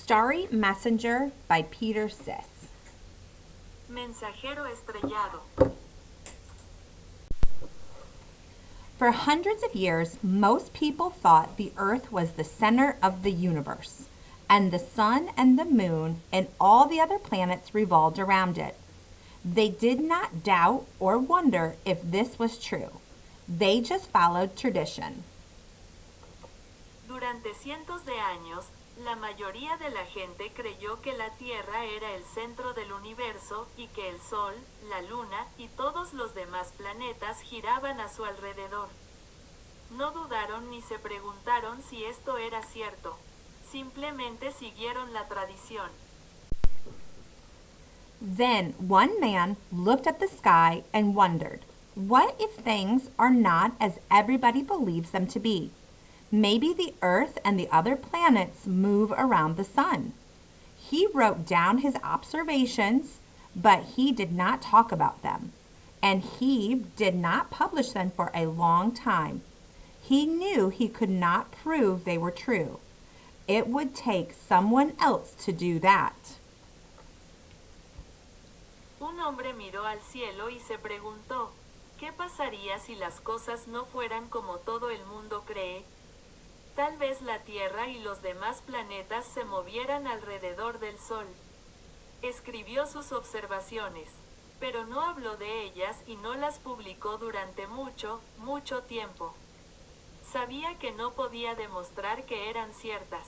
Starry Messenger by Peter Sis. Mensajero estrellado. For hundreds of years, most people thought the Earth was the center of the universe, and the sun and the moon and all the other planets revolved around it. They did not doubt or wonder if this was true. They just followed tradition. Durante cientos de años, la mayoría de la gente creyó que la Tierra era el centro del universo y que el Sol, la Luna y todos los demás planetas giraban a su alrededor. No dudaron ni se preguntaron si esto era cierto. Simplemente siguieron la tradición. Then one man looked at the sky and wondered, what if things are not as everybody believes them to be? Maybe the Earth and the other planets move around the sun. He wrote down his observations, but he did not talk about them, and he did not publish them for a long time. He knew he could not prove they were true. It would take someone else to do that. Un hombre miró al cielo y se preguntó, ¿qué pasaría si las cosas no fueran como todo el mundo cree? Tal vez la Tierra y los demás planetas se movieran alrededor del Sol. Escribió sus observaciones, pero no habló de ellas y no las publicó durante mucho tiempo. Sabía que no podía demostrar que eran ciertas.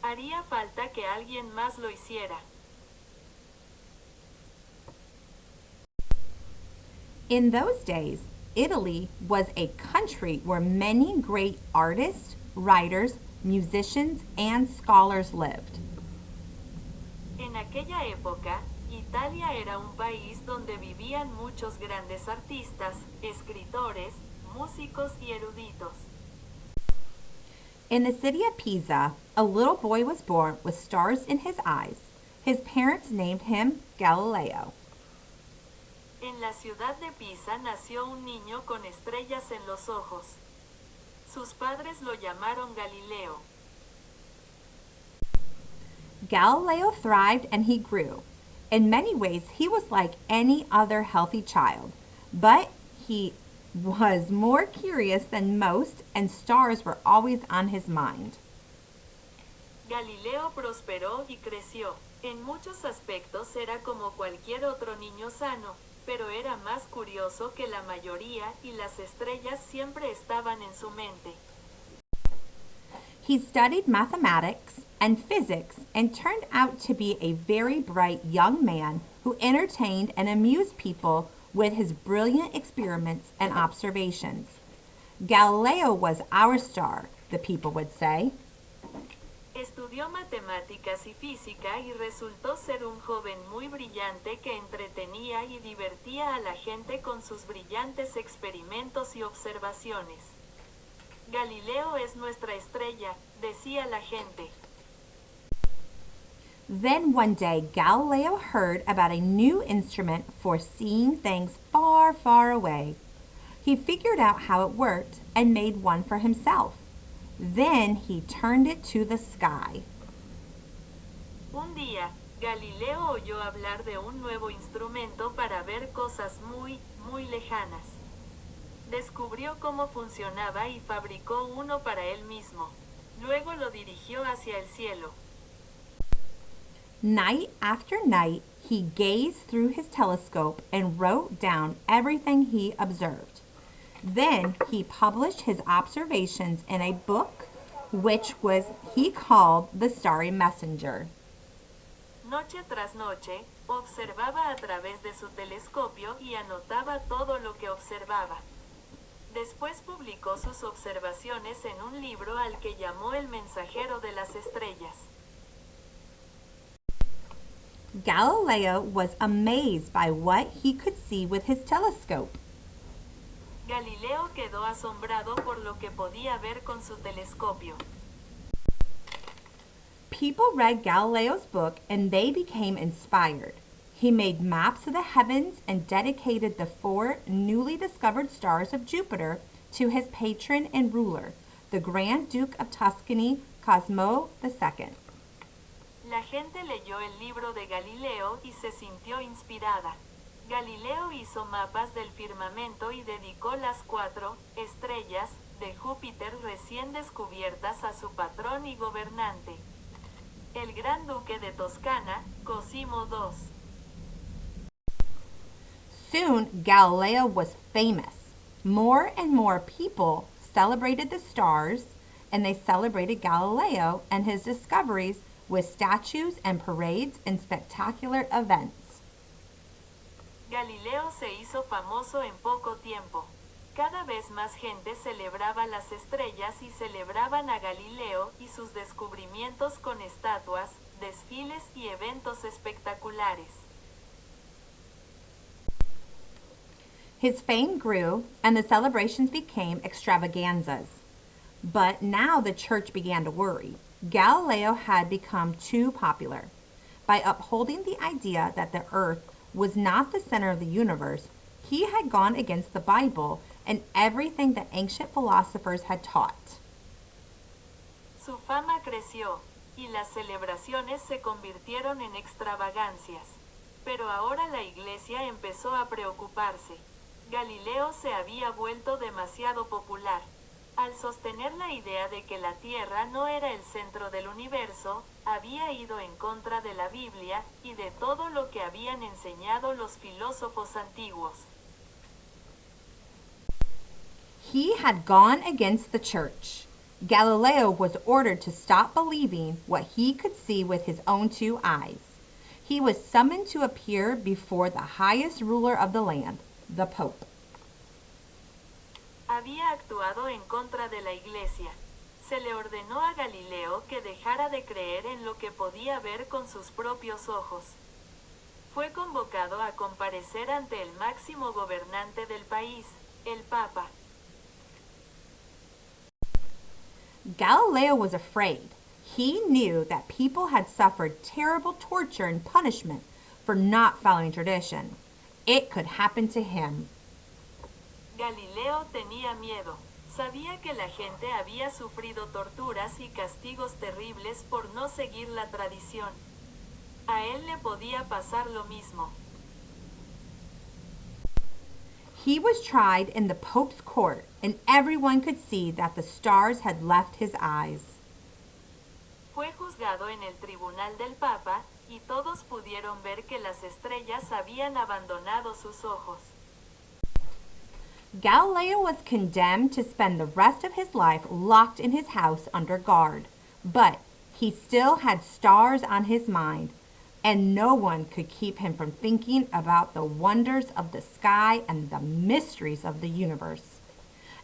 Haría falta que alguien más lo hiciera. In those days, Italy was a country where many great artists, writers, musicians, and scholars lived. En aquella época, Italia era un país donde vivían muchos grandes artistas, escritores, músicos y eruditos. In the city of Pisa, a little boy was born with stars in his eyes. His parents named him Galileo. En la ciudad de Pisa nació un niño con estrellas en los ojos. Sus padres lo llamaron Galileo. Galileo thrived and he grew. In many ways, he was like any other healthy child, but he was more curious than most, and stars were always on his mind. Galileo prosperó y creció. En muchos aspectos era como cualquier otro niño sano, pero era más curioso que la mayoría y las estrellas siempre estaban en su mente. He studied mathematics and physics and turned out to be a very bright young man who entertained and amused people with his brilliant experiments and observations. Galileo was our star, the people would say. Estudió matemáticas y física y resultó ser un joven muy brillante que entretenía y divertía a la gente con sus brillantes experimentos y observaciones. Galileo es nuestra estrella, decía la gente. Then one day, Galileo heard about a new instrument for seeing things far, far away. He figured out how it worked and made one for himself. Then he turned it to the sky. Un día, Galileo oyó hablar de un nuevo instrumento para ver cosas muy lejanas. Descubrió cómo funcionaba y fabricó uno para él mismo. Luego lo dirigió hacia el cielo. Night after night, he gazed through his telescope and wrote down everything he observed. Then he published his observations in a book, which he called the Starry Messenger. Noche tras noche, observaba a través de su telescopio y anotaba todo lo que observaba. Después publicó sus observaciones en un libro al que llamó El Mensajero de las Estrellas. Galileo was amazed by what he could see with his telescope. Galileo quedó asombrado por lo que podía ver con su telescopio. People read Galileo's book and they became inspired. He made maps of the heavens and dedicated the 4 newly discovered stars of Jupiter to his patron and ruler, the Grand Duke of Tuscany, Cosmo II. La gente leyó el libro de Galileo y se sintió inspirada. Galileo hizo mapas del firmamento y dedicó las 4 estrellas de Júpiter recién descubiertas a su patrón y gobernante, el gran duque de Toscana, Cosimo II. Soon, Galileo was famous. More and more people celebrated the stars, and they celebrated Galileo and his discoveries with statues and parades and spectacular events. Galileo se hizo famoso en poco tiempo. Cada vez más gente celebraba las estrellas y celebraban a Galileo y sus descubrimientos con estatuas, desfiles y eventos espectaculares. His fame grew, and the celebrations became extravaganzas. But now the church began to worry. Galileo had become too popular. By upholding the idea that the earth was not the center of the universe, he had gone against the Bible and everything that ancient philosophers had taught. Su fama creció, y las celebraciones se convirtieron en extravagancias. Pero ahora la iglesia empezó a preocuparse. Galileo se había vuelto demasiado popular. Al sostener la idea de que la Tierra no era el centro del universo, había ido en contra de la Biblia y de todo lo que habían enseñado los filósofos antiguos. He had gone against the church. Galileo was ordered to stop believing what he could see with his own 2 eyes. He was summoned to appear before the highest ruler of the land, the Pope. Había actuado en contra de la iglesia. Se le ordenó a Galileo que dejara de creer en lo que podía ver con sus propios ojos. Fue convocado a comparecer ante el máximo gobernante del país, el Papa. Galileo was afraid. He knew that people had suffered terrible torture and punishment for not following tradition. It could happen to him. Galileo tenía miedo. Sabía que la gente había sufrido torturas y castigos terribles por no seguir la tradición. A él le podía pasar lo mismo. He was tried in the Pope's court, and everyone could see that the stars had left his eyes. Fue juzgado en el tribunal del Papa, y todos pudieron ver que las estrellas habían abandonado sus ojos. Galileo was condemned to spend the rest of his life locked in his house under guard, but he still had stars on his mind, and no one could keep him from thinking about the wonders of the sky and the mysteries of the universe.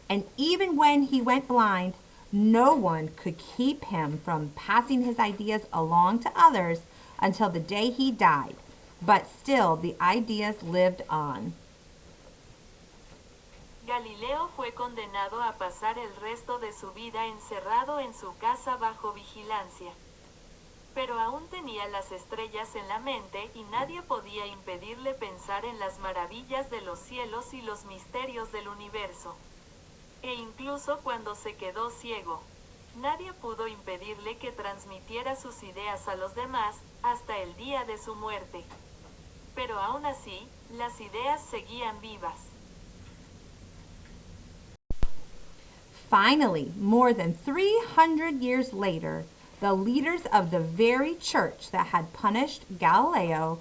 And even when he went blind, no one could keep him from passing his ideas along to others until the day he died. But still, the ideas lived on. Galileo fue condenado a pasar el resto de su vida encerrado en su casa bajo vigilancia. Pero aún tenía las estrellas en la mente y nadie podía impedirle pensar en las maravillas de los cielos y los misterios del universo. E incluso cuando se quedó ciego, nadie pudo impedirle que transmitiera sus ideas a los demás hasta el día de su muerte. Pero aún así, las ideas seguían vivas. Finally, more than 300 years later, the leaders of the very church that had punished Galileo,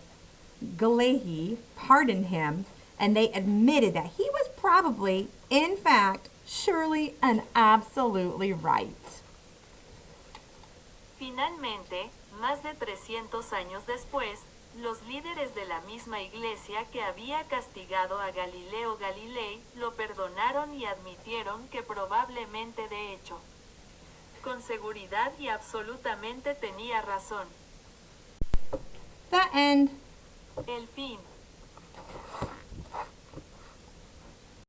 pardoned him, and they admitted that he was probably, in fact, surely and absolutely right. Finalmente, más de 300 años después, los líderes de la misma iglesia que había castigado a Galileo Galilei lo perdonaron y admitieron que probablemente de hecho, con seguridad y absolutamente tenía razón. The end. El fin.